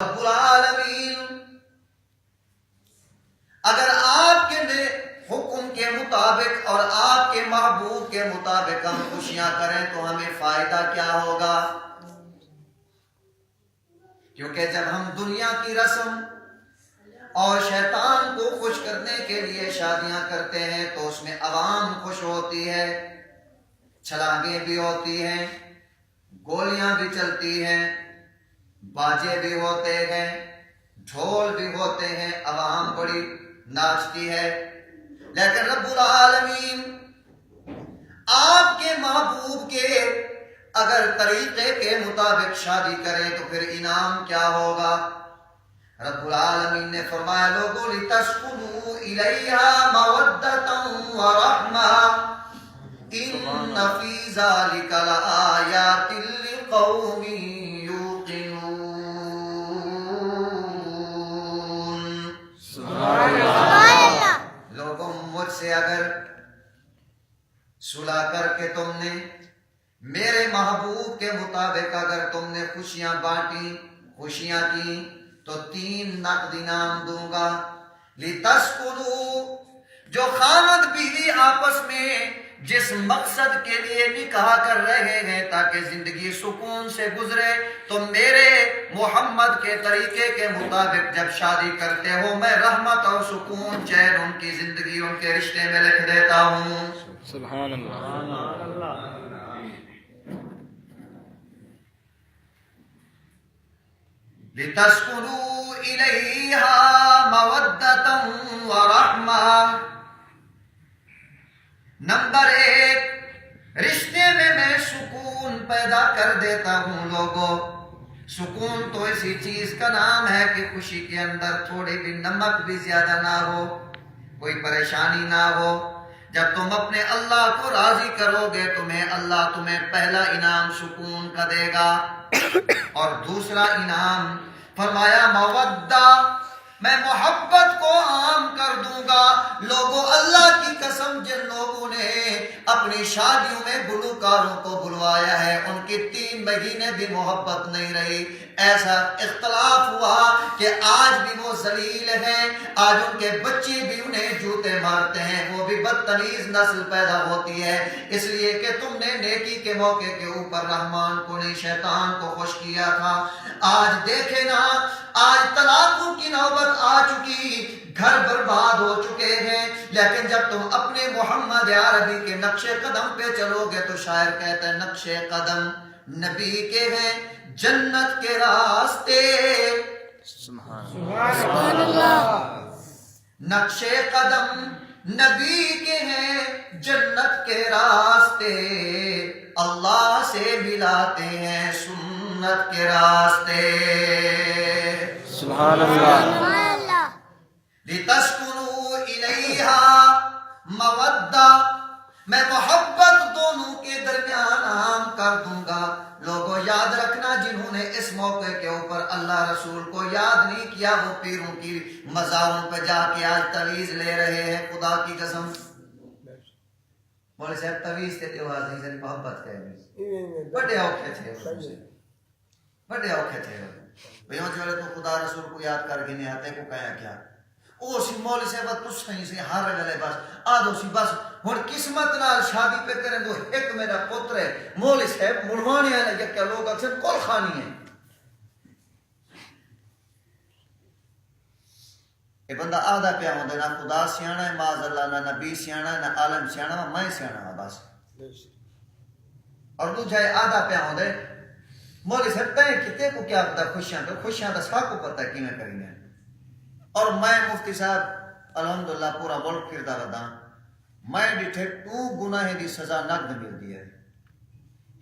رب العالمین اگر آپ کے حکم کے مطابق اور آپ کے محبوب کے مطابق ہم خوشیاں کریں تو ہمیں فائدہ کیا ہوگا؟ کیونکہ جب ہم دنیا کی رسم اور شیطان کو خوش کرنے کے لیے شادیاں کرتے ہیں تو اس میں عوام خوش ہوتی ہے، چھلانگیں بھی ہوتی ہیں، گولیاں بھی چلتی ہیں، باجے بھی ہوتے ہیں، ڈھول بھی ہوتے ہیں، عوام بڑی ناچتی ہے، لیکن رب العالمین آپ کے محبوب کے اگر طریقے کے مطابق شادی کریں تو پھر انعام کیا ہوگا؟ رب العالمین نے فرمایا لوگوں لِتَسْكُنُوا إِلَيْهَا مَوَدَّةً وَرَحْمَةً إِنَّ فِي ذَلِكَ لَآيَاتٍ لِقَوْمٍ لوگوں مجھ سے اگر صلح کر کے تم نے میرے محبوب کے مطابق اگر تم نے خوشیاں بانٹی، خوشیاں کی تو 3 نقد انعام دوں گا۔ لِتَسْكُنُوا جو خاوند بیوی آپس میں جس مقصد کے لیے نکاح کر رہے ہیں تاکہ زندگی سکون سے گزرے، تو میرے محمد کے طریقے کے مطابق جب شادی کرتے ہو میں رحمت اور سکون چین ان کی زندگی ان کے رشتے میں لکھ دیتا ہوں۔ سبحان اللہ۔ لِتَسْكُنُوا إِلَيْهَا مَوَدَّةً وَرَحْمَةً نمبر 1 رشتے میں سکون پیدا کر دیتا ہوں۔ لوگوں سکون تو اسی چیز کا نام ہے کہ خوشی کے اندر تھوڑی بھی نمک بھی زیادہ نہ ہو، کوئی پریشانی نہ ہو۔ جب تم اپنے اللہ کو راضی کرو گے تمہیں پہلا انعام سکون کا دے گا، اور دوسرا انعام فرمایا مودہ میں محبت کو عام کر دوں گا۔ لوگوں اللہ کی قسم جن لوگوں نے اپنی شادیوں میں گلوکاروں کو بلوایا ہے ان کی 3 مہینے بھی محبت نہیں رہی۔ ایسا اختلاف ہوا کہ آج بھی وہ ذلیل ہیں، آج ان کے بچے بھی انہیں جوتے مارتے ہیں، وہ بھی بدتمیز نسل پیدا ہوتی ہے، اس لیے کہ تم نے نیکی کے موقع کے اوپر رحمان کو نہیں شیطان کو خوش کیا تھا۔ آج دیکھے نا، آج طلاقوں کی نوبت آ چکی، گھر برباد ہو چکے ہیں، لیکن جب تم اپنے محمد عربی کے نقش قدم پہ چلو گے تو شاعر کہتے ہیں نقش قدم نبی کے ہیں جنت کے راستے، سبحان اللہ۔ نقش قدم نبی کے ہیں جنت کے راستے، اللہ سے ملاتے ہیں سنت کے راستے۔ سبحان اللہ۔ لِتَسْكُنُوا إِلَيْهَا مَوَدَّةً میں محبت دونوں کے درمیان عام کر دوں گا۔ لوگوں یاد رکھنا جنہوں نے اس موقع کے اوپر اللہ رسول کو یاد نہیں کیا وہ پیروں کی مزاروں پہ جا کے آج تویز لے رہے ہیں۔ خدا کی قسم مولوی صاحب تویز کے تیوہار نہیں ساری محبت کہیں بڑے اوکھے تھے، بڑے اوکھے تھے بھائیوں جو تو خدا رسول کو یاد کر کے نہیں آتے کو کہا کیا او سی مولوی صاحب تس کہیں سے ہر گلے بس آدھو سی بس ہن قسمت نال شادی پہ کریں تو ایک میرا پتر ہے مولوی صاحب مڑوانے والے جکیا لوگ اکثر کول خانی ہیں۔ یہ بندہ آدھا پیا ہوندے نہ خدا سیانا ہے معاذ اللہ، نہ نبی سیانا ہے، نہ عالم سیانا ہے، میں سیانا ہوں بس۔ اور دوجہ آدھا پیا ہوندے مولوی صاحب تائیں کتے کو کیا پتا خوشیاں تو خوشیاں تو سا کو پتا کی میں کریں گے۔ اور میں مفتی صاحب الحمدللہ پورا ملک پھردا رہا میں ڈٹھے 2 گناہ دی سزا نقد ملتی ہے،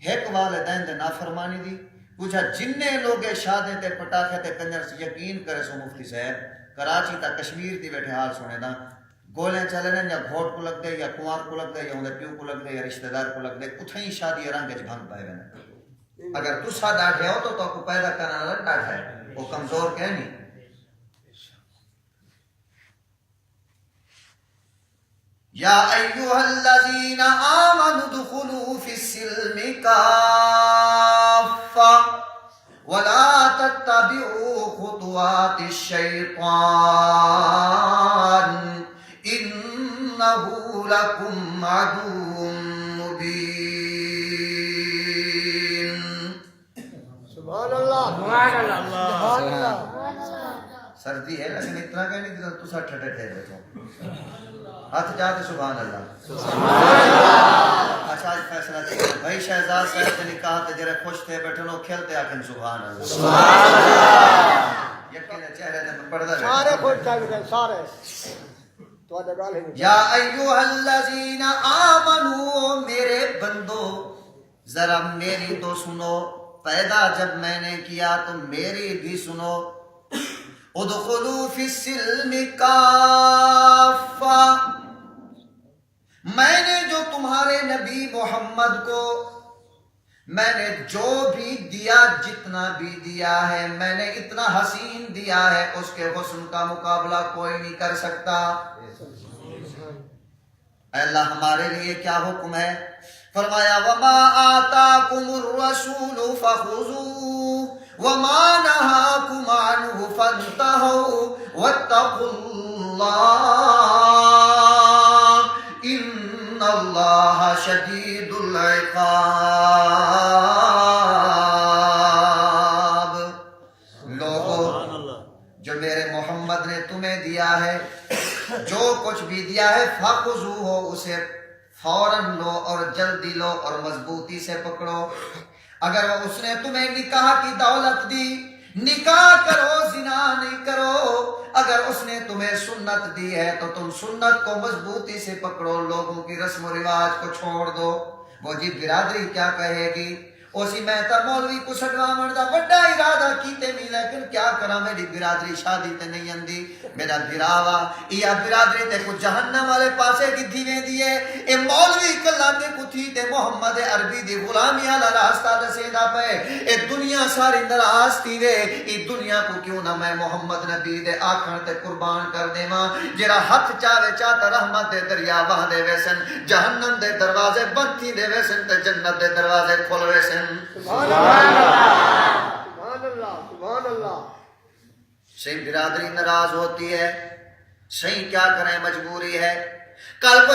ایک والدین دے نافرمانی دی، پوچھا جننے لوگ شادیں تے پٹاخے تے کنجر سے یقین کرے سو مفتی صاحب کراچی تا کشمیر دی بیٹھے حال سنے دا گولیں چلے نا یا گھوٹ کو لگ دے یا کنوار کو لگ دے یا اندر پیو کو لگ دے یا رشتہ دار کو لگ دے اتھیں شادی رنگ وچ بھنگ پائے گئے۔ اگر تسا ڈاٹھے ہو تو کو پیدا کرنا والا ڈاٹھا ہے، وہ کمزور کہ نہیں۔ یا ایھا الذین آمنوا ادخلوا فی السلم کافہ ولا تتبعوا خطوات الشیطان انه لکم عدو مبین. سبحان اللہ. سردی ہے لیکن اتنا کہ نہیں تو سا ٹھٹے ٹھہرے بیٹھو. ہاتھ جاتے سبحان اللہ. اچھا آج فیصلہ کیا بھائی شہزاد صاحب سے نکاح تے جڑے خوش تھے بیٹھے نو کھیلتے آکھن سبحان اللہ. یقین چہرے تے پردہ سارے خوش چاہیے سارے تو گل ہے. یا ایھا الذین آمنو میرے بندو ذرا میری تو سنو. پیدا جب میں نے کیا تو میری بھی سنو. ادخلوا فی السلم کافہ. میں نے جو تمہارے نبی محمد کو میں نے جو بھی دیا جتنا بھی دیا ہے میں نے اتنا حسین دیا ہے اس کے حسن کا مقابلہ کوئی نہیں کر سکتا. اے اللہ ہمارے لیے کیا حکم ہے؟ فرمایا وما آتاکم الرسول فخذوه وما نهاکم عنه فانتهوا واتقوا اللہ ان اللہ شدید العقاب. لوگو جو میرے محمد نے تمہیں دیا ہے جو کچھ بھی دیا ہے فخذوه اسے فوراً لو اور جلدی لو اور مضبوطی سے پکڑو. اگر اس نے تمہیں نکاح کی دولت دی نکاح کرو زنا نہیں کرو. اگر اس نے تمہیں سنت دی ہے تو تم سنت کو مضبوطی سے پکڑو. لوگوں کی رسم و رواج کو چھوڑ دو. وہ جی برادری کیا کہے گی؟ اسی میں تا مولوی کو سٹواون دا بڑا ارادہ کیتے نہیں لیکن کیا کرا میری برادری شادی تے نہیں اندی. میرا بھراوا یا برادری تے کو جہنم والے پاسے کی دیویں دیے. اے مولوی کلا تے کو تھی تے محمد عربی دی غلامی والا راستہ دسیندا پے. اے دنیا ساری ناراض تھی وے. ای دنیا کو کیوں نہ میں محمد نبی دے آکھن تے قربان کر دیواں. جڑا ہاتھ چاوے چاہتا رحمت دے دریا بہا دے ویسن جہنم دے دروازے بند تھی دے ویسن تے جنت دے دروازے کھل ویسن. سبحان اللہ سبحان اللہ سبحان اللہ. صحیح برادری ناراض ہوتی ہے. صحیح کیا کریں مجبوری ہے. کل کو